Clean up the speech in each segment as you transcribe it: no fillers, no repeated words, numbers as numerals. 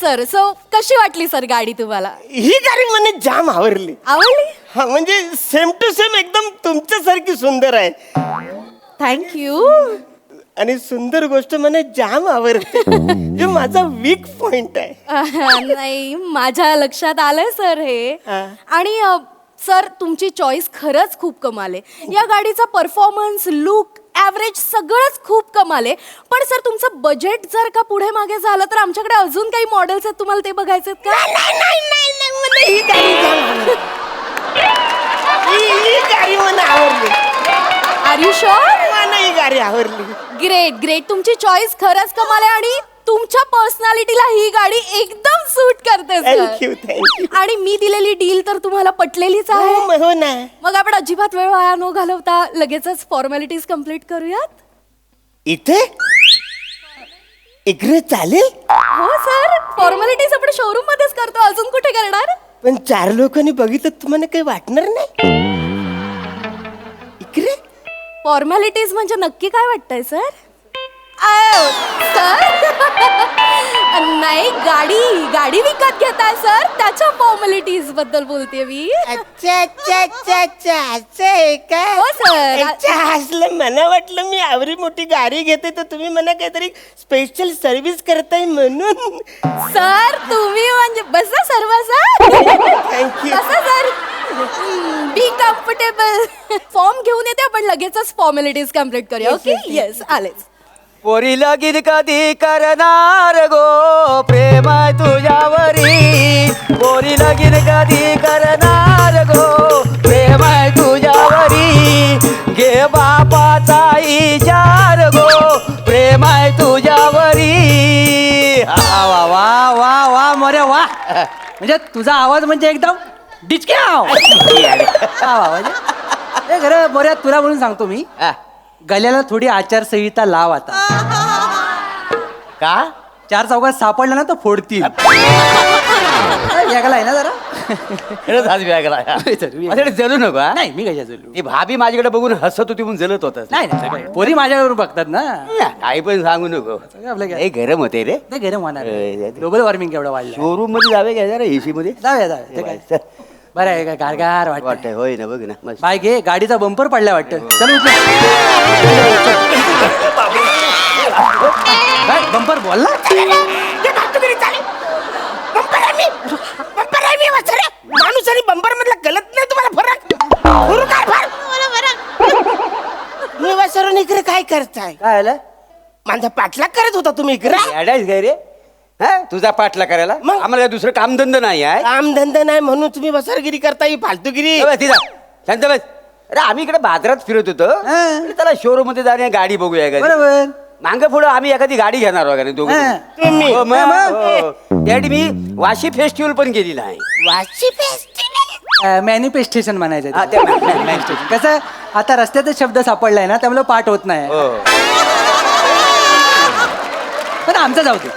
Sir. So कशी वाटली sir गाडी तुम्हाला? ही गाडी मला जाम आवडली. आवडली? हा म्हणजे सेम टू सेम एकदम तुमच्यासारखी सुंदर आहे. थँक्यू. आणि सुंदर गोष्ट मला जाम आवडते. हे माझा वीक पॉइंट आहे. नाही माझ्या लक्षात आलंय सर हे. आणि सर तुमची चॉईस खरंच खूप कमाल आहे. या गाडीचा परफॉर्मन्स, लुक, ॲव्हरेज सगळंच खूप कमाल आहे. पण सर तुमचं बजेट जर का पुढे मागे झालं तर आमच्याकडे अजून काही मॉडेल्स आहेत, तुम्हाला ते बघायचे आहेत का? मला ही गाडी जाम आवडली. ही गाडी मला आवडली. Are you sure? मला ही गाडी आवडली. Great great. तुमची चॉईस खरंच कमाल आहे आणि तुमच्या पर्सनॅलिटीला ही गाडी एकदम सूट करते सर. Thank you thank you. आणि मी दिलेली डील तर तुम्हाला पटलेलीच आहे. हो ना. मग आपण अजिबात वेळ वाया न घालवता लगेचच फॉर्मॅलिटीज कम्प्लीट करूयात. इथे इकडे चालेल. हो सर, फॉर्मॅलिटीज आपण शोरूम मध्येच करतो, अजून कुठे करणार? पण 4 लोकांनी बघितलं तुम्हाला काही वाटणार नाही. इकडे फॉर्मॅलिटीज म्हणजे नक्की काय वाटतंय सर? सर नाही, गाडी विकत घेताय सर, त्याच्या फॉर्मॅलिटीज बद्दल बोलते मी. अच्छा अच्छा अच्छा अच्छा असं आहे का? हो सर. अच्छा, हसलं. मला वाटलं मी आवरी मोठी गाडी घेते तर तुम्ही मला काहीतरी स्पेशल सर्व्हिस करताय म्हणून. सर तुम्ही म्हणजे बसा सर्व सर. थँक्यू. बसा सर. Be comfortable. फॉर्म घेऊन येते, आपण लगेचच फॉर्मॅलिटीज कम्प्लीट करूया. ओके येस आलेच. पोरी लगीन कधी करणार गो, प्रेम आहे तुझ्यावरी. पोरी लगीन कधी करणार गो, प्रेम आहे तुझ्यावरी. घे बापाचा इचार गो, प्रेम आहे तुझ्यावरी. वा वा वा वा वा मोरे वा. म्हणजे तुझा आवाज म्हणजे एकदम डिचक्याव. म्हणजे खरं मोऱ्या तुला म्हणून सांगतो मी, गल्याला थोडी आचारसंहिता लाव आता. का 4 चौकात सापडला ना तर फोडतील. वेगळा आहे ना जरा. खरंच आज वेगळा जलू नको. नाही मी कशा जलू. ती भाभी माझ्याकडे बघून हसत होती म्हणून जलत होता. नाही पोरी माझ्याकडून बघतात ना. काही पण सांगू नको. आपलं गरम होते रे. गरम होणार. ग्लोबल वॉर्मिंग केवढं वाढलं. शोरूम मध्ये जावे का जरा एसी मध्ये जाऊया. बरं आहे का? गारगार वाटतंय. होय ना, बघ ना. बाय घे, गाडीचा बंपर पडलाय वाटतं. चल बंपर बोलला. माणूस आणि बंपर मधला गलत नाही तुम्हाला फरक. इकडे काय करताय? काय आलं? माझा पाठलाग करत होता तुम्ही इकडे. काय रे? तुझा पाठला करायला मग? आम्हाला दुसरं कामधंदा नाही आहे. कामधंदा नाही म्हणून तुम्ही वसरगिरी करताय, फालतूगिरी. शांत बस. अरे आम्ही इकडे बाजारात फिरत होतो. त्याला शोरूम मध्ये जाणे, गाडी बघूया का. बरोबर. मांग पुढं आम्ही एखादी गाडी घेणार वगैरे दोघं. तुम्ही? त्यासाठी मी वाशी फेस्टिवल पण केली नाही. वाशी फेस्टिवल. मॅनिफेस्टेशन म्हणायचं. कसं आता रस्त्यातच शब्द सापडलाय ना, त्यामुळे पाठ होत नाही. पण आमचं जाऊ दे,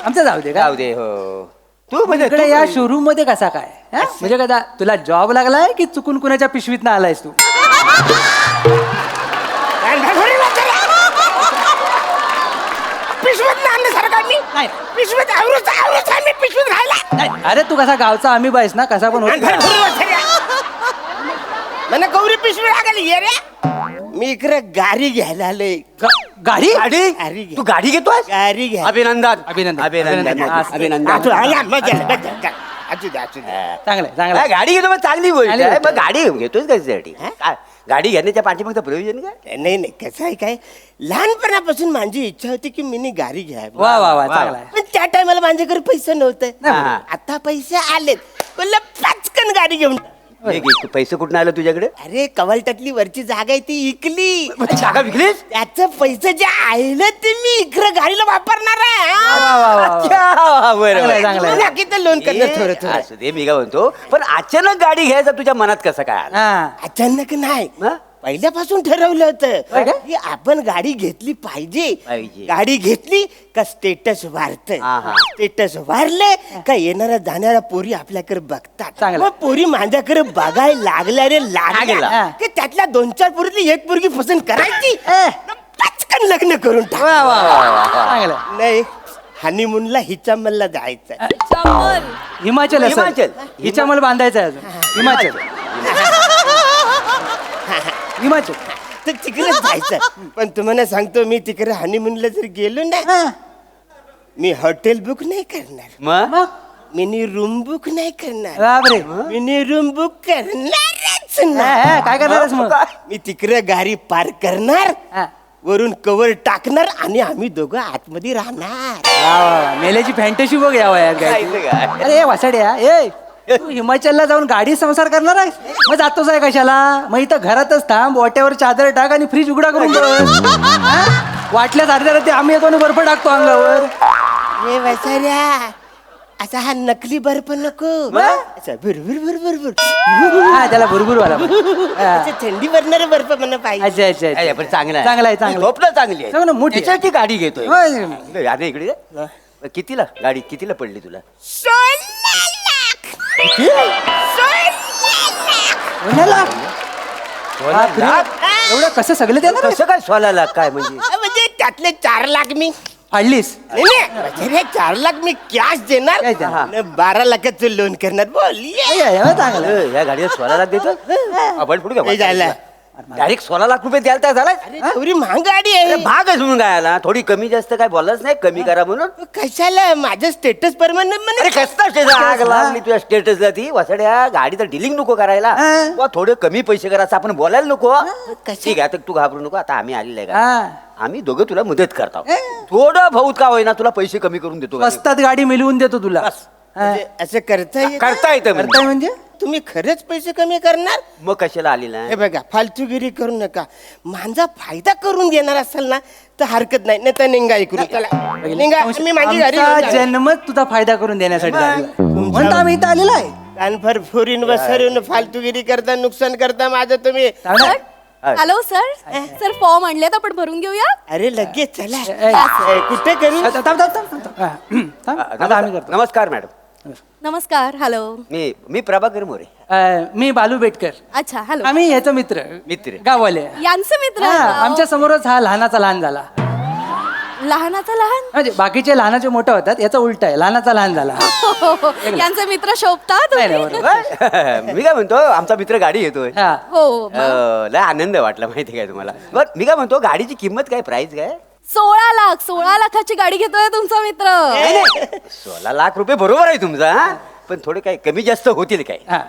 आमचं जाऊ दे. जाऊ दे. हो तू म्हणजे इकडे या शोरूम मध्ये कसा काय म्हणजे कदा तुला जॉब लागलाय की चुकून कुणाच्या पिशवीत ना आलायस तू? पिशवीत राहिला. अरे तू कसा गावचा आम्ही बायस ना, कसा पण होत. मला गौरी पिशवी लागली ये रे. मी इकडे गाडी घ्यायला आलोय. गाडी गाडी तू गाडी घेतोय? गाडी घ्या. अभिनंदन अभिनंदन. अभिनंदन अभिनंदन. चांगलं चांगलं. गाडी घेतो मग चांगली गोष्ट आहे. मग गाडी घेतोय कशासाठी? गाडी घेण्याच्या पाठीमागचं प्रयोजन काय? नाही नाही, कसं आहे काय, लहानपणापासून माझी इच्छा होती की मी गाडी घ्यावी. वा वा वा, चांगला आहे. पण त्या टायमाला माझ्याकडे पैसे नव्हते. हा. आता पैसे आलेत, बोललं पचकन गाडी घेऊन. पैसे कुठून आलं तुझ्याकडे? अरे कवलटतली वरची जागा आहे ती इकली. जागा विकलीस? त्याचं पैसे जे आले ते मी इकडे गाडीला वापरणार आहे. लोन करणार थोडं थोडं. असू दे, मी काय म्हणतो, पण अचानक गाडी घ्यायचा तुझ्या मनात कसं काय आलं? अचानक नाही, हा? पहिल्यापासून ठरवलं होतं होय का? की आपण गाडी घेतली पाहिजे. गाडी घेतली का स्टेटस वाढत. हा, हा. स्टेटस वाढले का येणाऱ्या जाणाऱ्या पोरी आपल्याकडे बघतात. चांगलं. मग पोरी माझ्याकडे बघायला लागल्या रे लागल्या लागला. की त्यातल्या 2-4 पोरीतली एक पोरगी पसंत करायची, पटकन लग्न करून टाक. वा वा वा वा, चांगलं. नाही, हनीमूनला हिचामलला जायचं चमल. हिमाचल असेल. हिमाचल. हिचामल बांधायचं आहे अजून. हिमाचल हिमाचल तर तिकडे जायचं. पण तुम्हाला सांगतो मी तिकडे हनीमूनला जर गेलो ना मी हॉटेल बुक नाही करणार, मग मिनी रूम बुक नाही करणार, बापरे मिनी रूम बुक करणारच नाही. काय करणारच मग? मी तिकडे गाडी पार्क करणार, हा. वरून कवर टाकणार आणि आम्ही दोघं आतमध्ये राहणार. वा, वा, वा. मेल्याची फॅन्टसी बघ या वयात काय. काय काय? अरे वासाड्या तू हिमाचलला जाऊन गाडी संसार करणार आहेस? मग जातोच आहे कशाला? मग इथं घरातच थांब, वाट्यावर चादर टाक आणि फ्रीज उघडा करून बस. हा? वाटल्यास अर्ध्या रात्री आम्ही येतो आणि बर्फ टाकतो अंगावर. हे वसाऱ्या असा हा नकली बर्फ नको, असा भुरभुर भुरभुर भुर हा त्याला भुरभुर वाला हा. असं थंडी भरणारा बर्फ मला पाहिजे. अच्छा अच्छा अच्छा. अरे, पण चांगलं आहे. चांगलं आहे, चांगलं आहे. स्वप्न चांगली आहे. चांगलं, मोठी आहे. त्याच्यासाठी गाडी घेतोय. होय. अरे इकडे ये. कितीला गाडी कितीला पडली तुला? 16 लाख. कोणाला? बापरे. एवढं कसं सगळं देणार कसं काय 16 लाख काय म्हणजे? म्हणजे त्यातले 4 लाख मी फाडलीस? नाही, नाही, वसाऱ्या 4 लाख मी कॅश देणार काय देणार? आणि 12 लाखाचं लोन करणार. बोल चांगलं. या गाडीला 16 लाख देतो आपण पुढे हे झालं. डायरेक्ट 16 लाख रुपये द्यायला तयार झालाय? अरे एवढी महाग गाडी आहे. भाग म्हणून काय आला? थोडी कमी जास्त काय बोललाच नाही, कमी करा म्हणून. कशाला माझं स्टेटस परमानंट अरे म्हणे. कसला स्टेटस आग लागली तुझ्या स्टेटसला ती वसाड्या गाडीचं डिलिंग नको करायला. बुवा, थोडे कमी पैसे करायचं आपण बोलायला नको. ठीक आहे आता तू घाबरू नको, आता आम्ही आलेले आहे का? हा. आम्ही दोघं तुला मदत करतो. थोडं बहुत का होईना तुला पैसे कमी करून देतो. स्वस्तात गाडी मिळवून देतो तुला. म्हणजे असं करता येत? करता येतं म्हणजे. करताय म्हणजे? तुम्ही खरंच पैसे कमी करणार? मग कशाला आलेला हे बघा फालतूगिरी करू नका. माझा फायदा करून देणार असेल ना तर हरकत नाही, नाही तर निघा इकडून. चला निघा, मी माझी गाडी घेऊन आमचा जाणार. जन्मच तुझा फायदा करून देण्यासाठी झालेला. म्हणतो आम्ही इथं आलेलो आहे. कानफर फोरीन वसरून फालतूगिरी करता, नुकसान करता माझं तुम्ही. चांगलं? Hello sir. सर फॉर्म आणलेत, आपण भरून घेऊया. अरे लगेच चला. ए, कुठे करू? थांब, थांब, थांब, थांब, थांब. हा, थांब. आता आम्ही करतो. नमस्कार मॅडम. नमस्कार. हॅलो. मी प्रभाकर मोरे. मी बालू बेटकर. अच्छा हॅलो. आम्ही याचा मित्र मित्र. गाववाले. यांचे मित्र हा, आहेत. आमच्या समोरच हा लहानाचा लहान झाला. लहानाचा लहान. म्हणजे बाकीचे लहानाचे मोठे होतात, याचा उलटा आहे, लहानाचा लहान झाला. यांचे मित्र शोभतात. नाही, नाही, बरोबर. मी काय म्हणतो आमचा मित्र गाडी घेतोय. हा. हो. लय आनंद वाटला माहिती काय तुम्हाला. बरं मी काय म्हणतो गाडीची किंमत काय, प्राइस काय? 16 लाखाची गाडी घेतोय तुमचा मित्र. 16 लाख रुपये बरोबर आहे तुमचा. हा? पण थोडे काय कमी जास्त होतील काय? हा.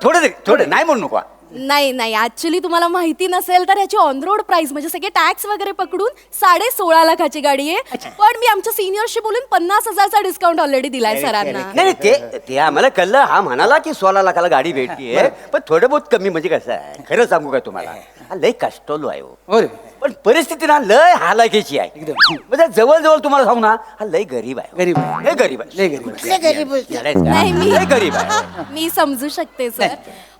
थोडं नाही म्हणू नको. नाही नाही ऍक्च्युली तुम्हाला माहिती नसेल तर याची ऑन रोड प्राइस म्हणजे सगळे टॅक्स वगैरे पकडून 16.5 लाखाची गाडी आहे. पण मी आमच्या सिनियरशी बोलून 50,000चा डिस्काउंट ऑलरेडी दिलाय सरांना. नाही ते आम्हाला कळलं. हा म्हणाला की 16 लाखाला गाडी भेटतीये. पण थोडं बहुत कमी म्हणजे कसं आहे खरं सांगू काय तुम्हाला, हा लय कष्टलो आहे हो. हो रे. पण परिस्थिती ना लय हालाकीची आहे. म्हणजे जवळ तुम्हाला सांगू ना हा लय गरीब आहे. गरीब आहे. लय गरीब आहे. लय गरीब आहे. कुठले गरीब बोलते? नाही, मी- लय गरीब आहे. मी समजू शकते सर.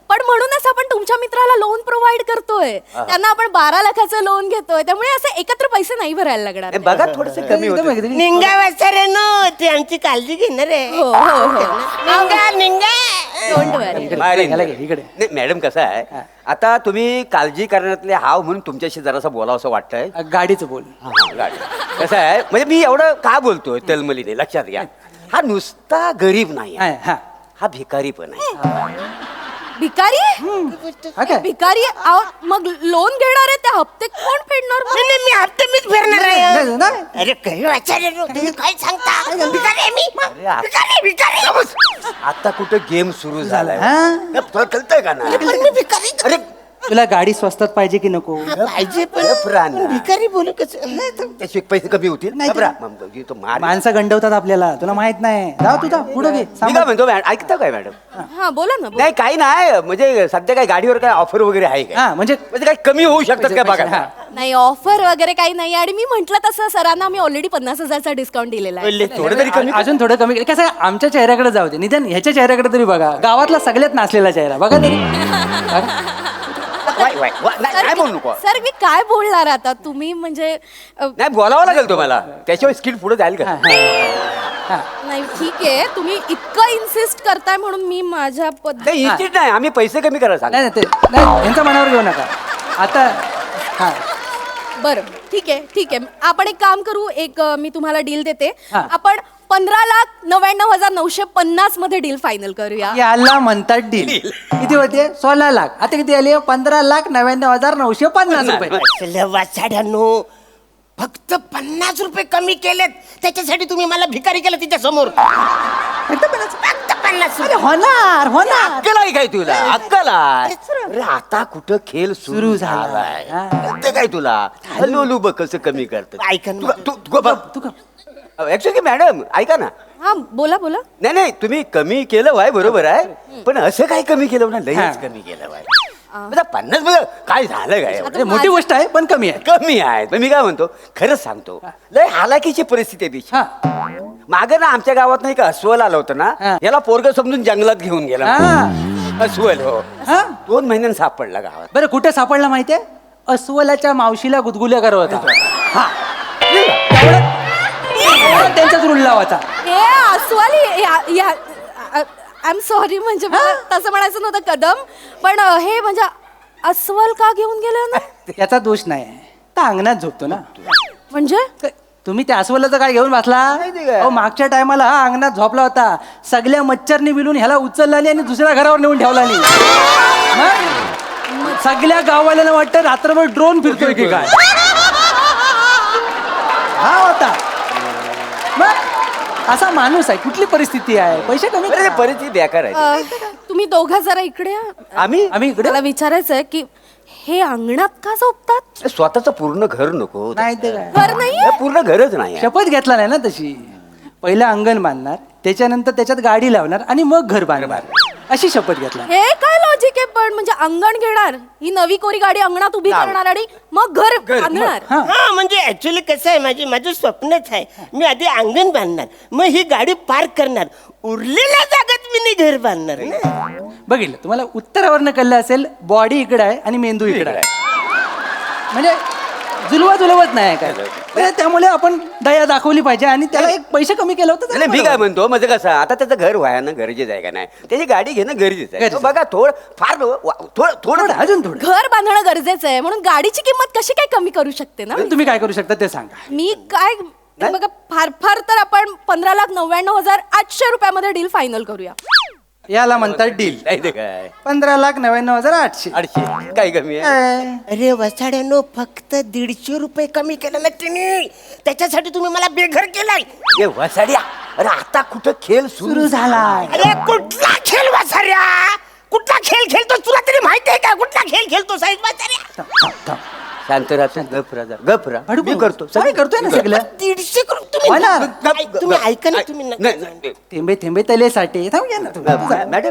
पण म्हणूनच आपण तुमच्या मित्राला लोन प्रोव्हाइड करतोय. त्यांना आपण 12 लाखाचं लोन घेतोय. त्यामुळे असे एकत्र पैसे नाही भरायला लागणार. नाही, बघा थोडस कमी एकदम होतं. एकदम. निंगा वसाऱ्यानो ते आमची काळजी घेणार आहे. हो हो हो. निंगा निंगा. डोंट वरी. अरे, याला घे, इकडे. नाही मॅडम कसं आहे आता तुम्ही काळजी करण्यातले हाव म्हणून तुमच्याशी जरासं बोलावं असं वाटतंय. गाडीचं बोल. गाडी कसं आहे म्हणजे मी एवढं का बोलतोय तलमलीने लक्षात घ्या. हा नुसता गरीब नाही आहे. हा. हा भिकारी पण आहे. भिकारी हा काय? भिकारी आहो, मग लोन घेणार आहे ते हप्ते कोण फेडणार मग? नाही, नाही, मी हप्ते मीच फेडणार नाही, आहे. नाही. अरे काही वसाऱ्यानो तुम्ही काय सांगता? भिकारी आहे मी. अरे, आ- भिकारी भिकारी. आता कुठं गेम सुरू झालाय. हा? तुला कळतंय का ना? पण मी भिकारी अरे तुला गाडी स्वस्तात पाहिजे की नको? पाहिजे पण प्राण. भिकारी बोलू कसं? त्याचे पैसे कमी होतील. नाही तर- घबरा. मग तो मार. माणसं गंडवतात आपल्याला, तुला माहित नाही. जाऊ तुझा पुढे घे. मी काय म्हणतो मॅडम ऐकता काय मॅडम? हा बोला ना बोला. नाही काही नाही म्हणजे सध्या काय गाडीवर काय ऑफर वगैरे आहे का? हा म्हणजे म्हणजे काय कमी होऊ शकतात काय बघा. हा. नाही ऑफर वगैरे काही नाही. आणि मी म्हंटल तसं सरांना मी ऑलरेडी 50,000चा डिस्काउंट दिलेला आहे. बोलले थोडं तरी कमी. अजून थोडं कमी. कसं आहे, आमच्या चेहऱ्याकडे जाऊ दे, निदान ह्याच्या चेहऱ्याकडे तरी बघा. गावातला सगळ्यात नाचलेला चेहरा बघा तरी. नाही बोलू नको. सर मी काय बोलणार आता तुम्ही म्हणजे नाही बोलावं लागेल तुम्हाला त्याशिवाय स्किल पुढे जाईल का? हा. नाही ठीक आहे तुम्ही इतकं इन्सिस्ट करताय म्हणून मी माझ्या काही इच्छित नाही आम्ही पैसे कमी करायला सांग. नाही नाही, ते नाही यांच्या मनावर घेऊ नका आता. हा बरं ठीक आहे आपण एक काम करू, मी तुम्हाला डील देते. हा. आपण 15,99,950 मध्ये डील फायनल करूया. याला म्हणतात डील. किती होते? 16 लाख. आता किती आली? 15,99,950 रुपये. असल्या वाचाड्यानो फक्त 50 रुपये कमी केलेत, त्याच्यासाठी तुम्ही मला भिकारी केलं तिच्या समोर. फक्त 50 अरे होणार. अक्कल आहे काय तुला? अक्कल आहे? अरे आता कुठं खेळ सुरू झालाय. झालाय? कळतं काय तुला? हलू बघ कसं कमी करत. ऐका ना. तू का? ऍक्च्युअली मॅडम ऐका ना. हा बोला. नाही तुम्ही कमी केलं वाय, बरोबर आहे, पण असं काय कमी केलं ना, हा. लयच कमी केलं वाय. आता 50 बघ काय झालं काय अरे मोठी गोष्ट आहे पण कमी आहे. कमी आहे. पण मी काय म्हणतो, खरंच सांगतो, लय हालाकीची परिस्थिती आहे तिची. हा. मागे ना आमच्या गावात नाही का अस्वल आलं होतं ना, हा. याला पोरग समजून जंगलात घेऊन गेला. हा. अस्वल हो हा? 2 महिन्यांनी सापडला गावात. बरं कुठे सापडला माहितीये? अस्वलाच्या मावशीला गुदगुल्या करत होता. हा तेवढं त्यांच्याच रुल लावायचा. हे अस्वाली आय एम सॉरी, म्हणजे मला तसं म्हणायचं नव्हतं कदम, पण हे म्हणजे अस्वल का घेऊन गेलं ना? याचा दोष नाही आहे. तर अंगणात झोपतो ना. म्हणजे तुम्ही त्या अस्वलाचं काय घेऊन बसला? ते काय? अहो, मागच्या टायमाला हा अंगणात झोपला होता. सगळ्या मच्छरनी मिळून ह्याला उचलला आणि दुसऱ्या घरावर नेऊन ठेवला. सगळ्या गाववाल्याला वाटतं रात्रभर ड्रोन फिरतोय की काय. हा होता मग असा माणूस आहे. कुठली परिस्थिती आहे? पैसे कमी अरे करा. परिस्थिती बेकार आहे. तुम्ही दोघं जरा इकडे या. आम्ही इकडे मला विचारायचं आहे की हे अंगणात का झोपतात? स्वतःच पूर्ण घर नको. नाही ते काय. घर नाही हे पूर्ण घरच नाही आहे. शपथ घेतला नाही ना तशी. पहिलं अंगण बांधणार, त्याच्यानंतर त्याच्यात गाडी लावणार आणि मग घर बांधणार, अशी शपथ घेतला. हे काय लॉजिक आहे पण? म्हणजे अंगण घेणार, ही नवी कोरी गाडी अंगणात उभी करणार आणि मग घर बांधणार. हा. हा म्हणजे ऍक्च्युली कसं आहे, माझं स्वप्नच आहे. मी आधी अंगण बांधणार, मग ही गाडी पार्क करणार, उरलेल्या जागेत मी नाही घर बांधणार ना. बघितलं तुम्हाला उत्तरावरनं कळलं असेल. बॉडी इकडे आहे आणि मेंदू इकडे आहे. म्हणजे जुलवत नाही काय. तर त्यामुळे आपण दया दाखवली पाहिजे आणि त्याला एक पैसे कमी केलं होतं. नाही मी काय म्हणतो, म्हणजे कसं आता त्याचं घर व्हायला गरजेचं आहे का नाही, त्याची गाडी घेणं गरजेचं आहे. गरजेचं. बघा थोडं थोडं अजून थोडं. घर बांधणं गरजेचं आहे, म्हणून गाडीची किंमत कशी काय कमी करू शकते ना? तुम्ही काय करू शकता ते सांगा. मी काय बघा, फार तर आपण 15,99,800 रुपयामध्ये डील फायनल करूया. याला म्हणतात डील. नाही ते काय 15,99,800. 800 काही कमी आहे. अरे वसाड्यानो फक्त 150 रुपये कमी केलं ना तिने, त्याच्यासाठी तुम्ही मला बेघर केलाय. ए वसाड्या, अरे आता कुठं खेळ सुरू झालाय. अरे कुठला खेळ वसाड्या? कुठला खेळ खेळतो तुला तरी माहिती आहे का? कुठला खेळ खेळतो साहेब वसाड्या? शांत राहतो. गफरा मी करतो. सगळे करतोय ना सगळं. 150 होणार. तुम्ही ऐका ना, तुम्ही नका नाही, जाऊ. नाही. थेंबे थेंबे तले साठे. थांब घ्या ना तुम्ही.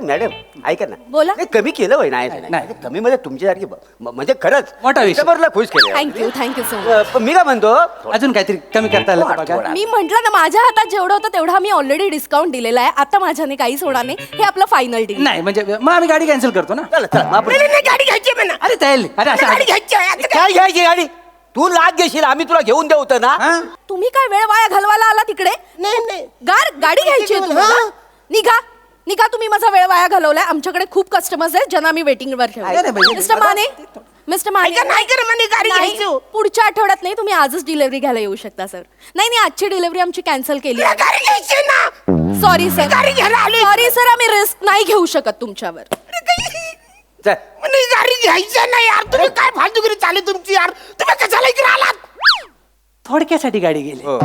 मॅडम ऐका ना. बोला. नाही, कमी केलं होय. नाही नाही. कमी म्हणजे तुमच्यासारखी म्हणजे खरंच मोठा विषय. कस्टमरला खुश केलं. Thank you so much. पण मी काय म्हणतो, अजून काहीतरी कमी करता आलं तर बघा. थोडा. मी म्हंटल ना, माझ्या हातात जेवढं होतं तेवढा मी ऑलरेडी डिस्काउंट दिलेला आहे. आता माझ्याने काहीच होणार नाही. हे आपलं फायनल डील. नाही म्हणजे मग आम्ही गाडी कॅन्सल करतो ना. चला मग आपण नाही, नाही, गाडी घ्यायची आहे म्हणा. अरे तयारी. अरे गाडी अशा घ्यायची आहे. आता काय घ्यायची गाडी? तू लाग घेशील, आम्ही तुला घेऊन देऊ होतं ना. हा? तुम्ही काय वेळ वाया घालवायला आला तिकडे? नाही गाडी घ्यायची आहे तुम्हाला? हा. निघा तुम्ही माझा वेळ वाया घालवलाय. आमच्याकडे खूप कस्टमर्स आहेत ज्यांना मी वेटिंग वर अरे बाई, ठेवले. मिस्टर माने ऐका, नाही करा म्हणे गाडी नाही, घ्यायची हो. पुढच्या आठवड्यात नाही, तुम्ही आजच डिलिव्हरी घ्यायला येऊ शकता सर. नाही आजची डिलिव्हरी आमची कॅन्सल केली. गाडी घ्यायची आहे ना. Sorry sir. गाडी घ्यायला आली. सॉरी सर, आम्ही रिस्क नाही घेऊ शकत तुमच्यावर. चल. म्हणे गाडी घ्यायची नाही यार. तुम्ही काय फालतूगिरी चालली तुमची यार? तुम्ही कशाला इकडे आलात? थोडक्यासाठी गाडी गेली. हो.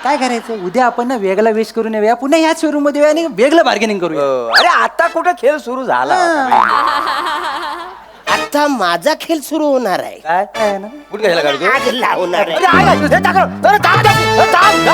काय करायचं? उद्या आपण ना वेगळा वेश करून येऊया, पुन्हा ह्याच शोरूम मध्ये येऊया आणि वेगळं बार्गेनिंग करूया. अरे आता कुठं खेळ सुरू झाला? आता माझा खेळ सुरू होणार आहे. काय काय ना? कुठे घ्यायला गाडी तू? आज लावणार आहे. अरे, थांब.